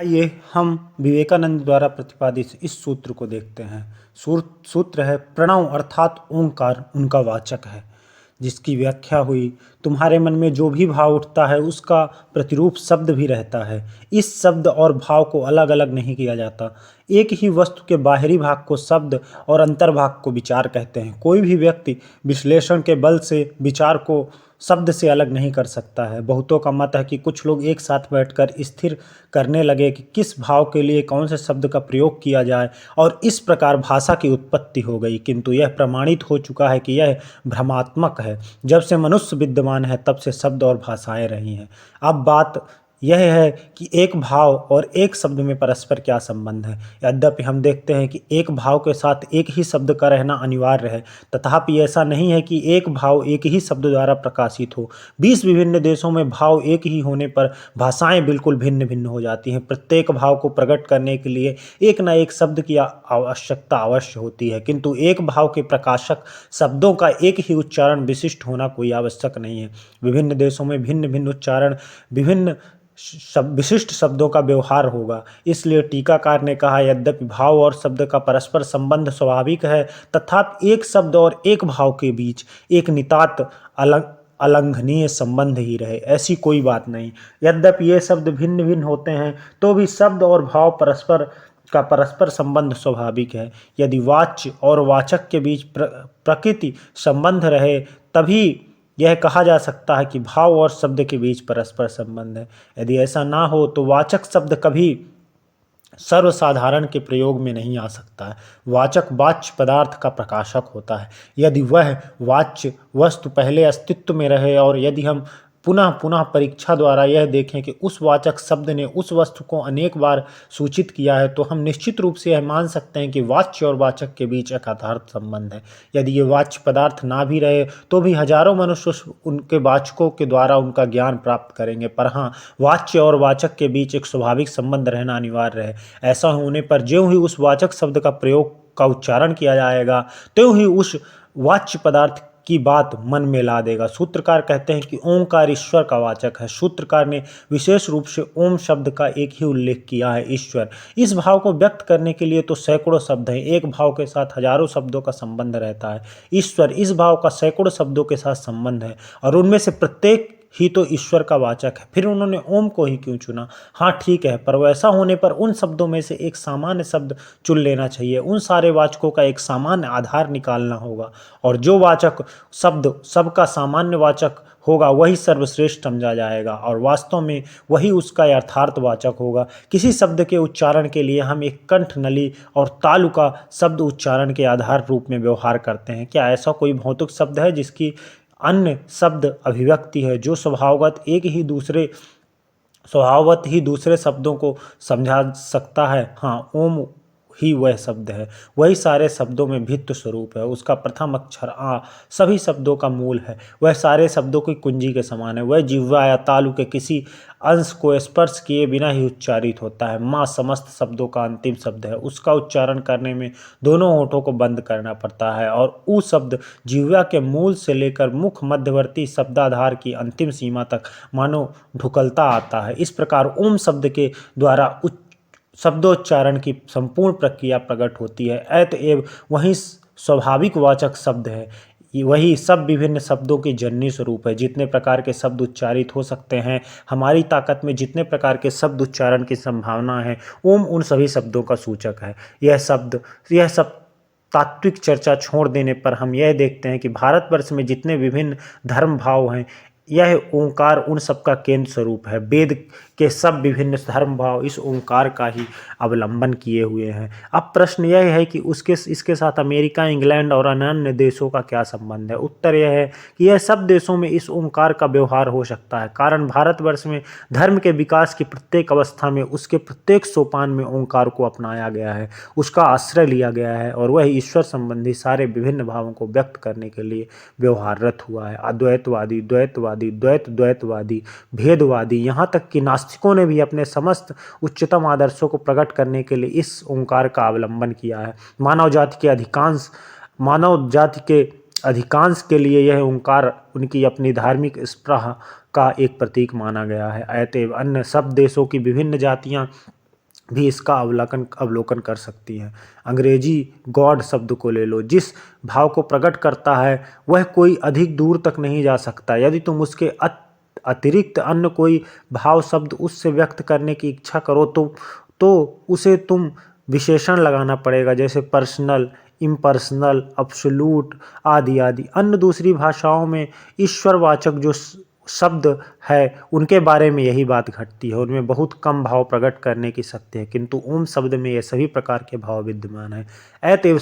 आइए हम विवेकानंद द्वारा प्रतिपादित इस सूत्र को देखते हैं। सूत्र है प्रणव अर्थात ओंकार उनका वाचक है, जिसकी व्याख्या हुई तुम्हारे मन में जो भी भाव उठता है उसका प्रतिरूप शब्द भी रहता है। इस शब्द और भाव को अलग अलग नहीं किया जाता। एक ही वस्तु के बाहरी भाग को शब्द और अंतर्भाग को विचार कहते हैं। कोई भी व्यक्ति विश्लेषण के बल से विचार को शब्द से अलग नहीं कर सकता है। बहुतों का मत है कि कुछ लोग एक साथ बैठकर स्थिर करने लगे कि किस भाव के लिए कौन से शब्द का प्रयोग किया जाए और इस प्रकार भाषा की उत्पत्ति हो गई, किंतु यह प्रमाणित हो चुका है कि यह भ्रमात्मक है। जब से मनुष्य विद्यमान है तब से शब्द और भाषाएं रही हैं। अब बात यह है कि एक भाव और एक शब्द में परस्पर क्या संबंध है। यद्यपि हम देखते हैं कि एक भाव के साथ एक ही शब्द का रहना अनिवार्य है, तथापि ऐसा नहीं है कि एक भाव एक ही शब्द द्वारा प्रकाशित हो। 20 विभिन्न देशों में भाव एक ही होने पर भाषाएं बिल्कुल भिन्न भिन्न हो जाती हैं। प्रत्येक भाव को प्रकट करने के लिए एक न एक शब्द की आवश्यकता अवश्य होती है, किंतु एक भाव के प्रकाशक शब्दों का एक ही उच्चारण विशिष्ट होना कोई आवश्यक नहीं है। विभिन्न देशों में भिन्न भिन्न उच्चारण, विभिन्न विशिष्ट शब्दों का व्यवहार होगा। इसलिए टीकाकार ने कहा, यद्यपि भाव और शब्द का परस्पर संबंध स्वाभाविक है, तथापि एक शब्द और एक भाव के बीच एक नितांत अलंघनीय संबंध ही रहे, ऐसी कोई बात नहीं। यद्यपि ये शब्द भिन्न भिन्न होते हैं तो भी शब्द और भाव परस्पर संबंध स्वाभाविक है। यदि वाच्य और वाचक के बीच प्रकृति संबंध रहे तभी यह कहा जा सकता है कि भाव और शब्द के बीच परस्पर संबंध है। यदि ऐसा ना हो तो वाचक शब्द कभी सर्वसाधारण के प्रयोग में नहीं आ सकता है। वाचक वाच्य पदार्थ का प्रकाशक होता है। यदि वह वाच्य वस्तु पहले अस्तित्व में रहे और यदि हम पुनः पुनः परीक्षा द्वारा यह देखें कि उस वाचक शब्द ने उस वस्तु को अनेक बार सूचित किया है, तो हम निश्चित रूप से यह मान सकते हैं कि वाच्य और वाचक के बीच एक यथार्थ संबंध है। यदि ये वाच्य पदार्थ ना भी रहे तो भी हजारों मनुष्य उनके वाचकों के द्वारा उनका ज्ञान प्राप्त करेंगे, पर हाँ, वाच्य और वाचक के बीच एक स्वाभाविक संबंध रहना अनिवार्य है। ऐसा होने पर ज्यों ही उस वाचक शब्द का प्रयोग का उच्चारण किया जाएगा त्यों ही उस वाच्य पदार्थ की बात मन में ला देगा। सूत्रकार कहते हैं कि ओंकार ईश्वर का वाचक है। सूत्रकार ने विशेष रूप से ओम शब्द का एक ही उल्लेख किया है, ईश्वर। इस भाव को व्यक्त करने के लिए तो सैकड़ों शब्द हैं, एक भाव के साथ हजारों शब्दों का संबंध रहता है। ईश्वर इस भाव का सैकड़ों शब्दों के साथ संबंध है और उनमें से प्रत्येक ही तो ईश्वर का वाचक है। फिर उन्होंने ओम को ही क्यों चुना? हाँ ठीक है, पर वैसा होने पर उन शब्दों में से एक सामान्य शब्द चुन लेना चाहिए। उन सारे वाचकों का एक सामान्य आधार निकालना होगा और जो वाचक शब्द सबका सामान्य वाचक होगा वही सर्वश्रेष्ठ समझा जाएगा और वास्तव में वही उसका यथार्थ वाचक होगा। किसी शब्द के उच्चारण के लिए हम एक कंठ नली और तालु का शब्द उच्चारण के आधार रूप में व्यवहार करते हैं। क्या ऐसा कोई भौतिक शब्द है जिसकी अन्य शब्द अभिव्यक्ति है जो स्वभावगत ही दूसरे शब्दों को समझा सकता है? हाँ, ओम ही वह शब्द है। वही सारे शब्दों में भित्त स्वरूप है। उसका प्रथम अक्षर आ सभी शब्दों का मूल है। वह सारे शब्दों की कुंजी के समान है। वह जिह्वा या तालु के किसी अंश को स्पर्श किए बिना ही उच्चारित होता है। माँ समस्त शब्दों का अंतिम शब्द है। उसका उच्चारण करने में दोनों होठों को बंद करना पड़ता है और ऊ शब्द जिह्वा के मूल से लेकर मुख मध्यवर्ती शब्दाधार की अंतिम सीमा तक मानो ढुकलता आता है। इस प्रकार ओम शब्द के द्वारा शब्दोच्चारण की संपूर्ण प्रक्रिया प्रकट होती है। अतएव वही स्वाभाविक वाचक शब्द है। वही सब विभिन्न शब्दों की जननी स्वरूप है। जितने प्रकार के शब्द उच्चारित हो सकते हैं, हमारी ताकत में जितने प्रकार के शब्द उच्चारण की संभावना है, ओम उन सभी शब्दों का सूचक है। यह सब तात्विक चर्चा छोड़ देने पर हम यह देखते हैं कि भारतवर्ष में जितने विभिन्न धर्म भाव हैं, यह ओंकार उन सबका केंद्र स्वरूप है। वेद के सब विभिन्न धर्म भाव इस ओंकार का ही अवलंबन किए हुए हैं। अब प्रश्न यह है कि इसके साथ अमेरिका, इंग्लैंड और अन्य देशों का क्या संबंध है? उत्तर यह है कि यह सब देशों में इस ओंकार का व्यवहार हो सकता है, कारण भारतवर्ष में धर्म के विकास की प्रत्येक अवस्था में उसके प्रत्येक सोपान में ओंकार को अपनाया गया है, उसका आश्रय लिया गया है और वह ईश्वर संबंधी सारे विभिन्न भावों को व्यक्त करने के लिए व्यवहाररत हुआ है। अद्वैतवादी, द्वैतवादी, द्वैतवादी, भेदवादी, यहाँ तक कि नास्तिकों ने भी अपने समस्त उच्चतम आदर्शों को प्रकट करने के लिए इस ओंकार का अवलंबन किया है। मानव जाति के अधिकांश के लिए यह ओंकार उनकी अपनी धार्मिक स्पृहा का एक प्रतीक माना गया है। अतएव अन्य सब देशों की विभिन्न जातियां भी इसका अवलोकन कर सकती हैं। अंग्रेजी गॉड शब्द को ले लो, जिस भाव को प्रकट करता है वह कोई अधिक दूर तक नहीं जा सकता। यदि तुम उसके अतिरिक्त अन्य कोई भाव शब्द उससे व्यक्त करने की इच्छा करो तो उसे तुम विशेषण लगाना पड़ेगा, जैसे पर्सनल, इम्पर्सनल, अब्सोल्यूट आदि आदि। अन्य दूसरी भाषाओं में ईश्वरवाचक जो शब्द है उनके बारे में यही बात घटती है, उनमें बहुत कम भाव प्रकट करने की शक्ति है, किंतु ओम शब्द में ये सभी प्रकार के भाव विद्यमान है। अतएव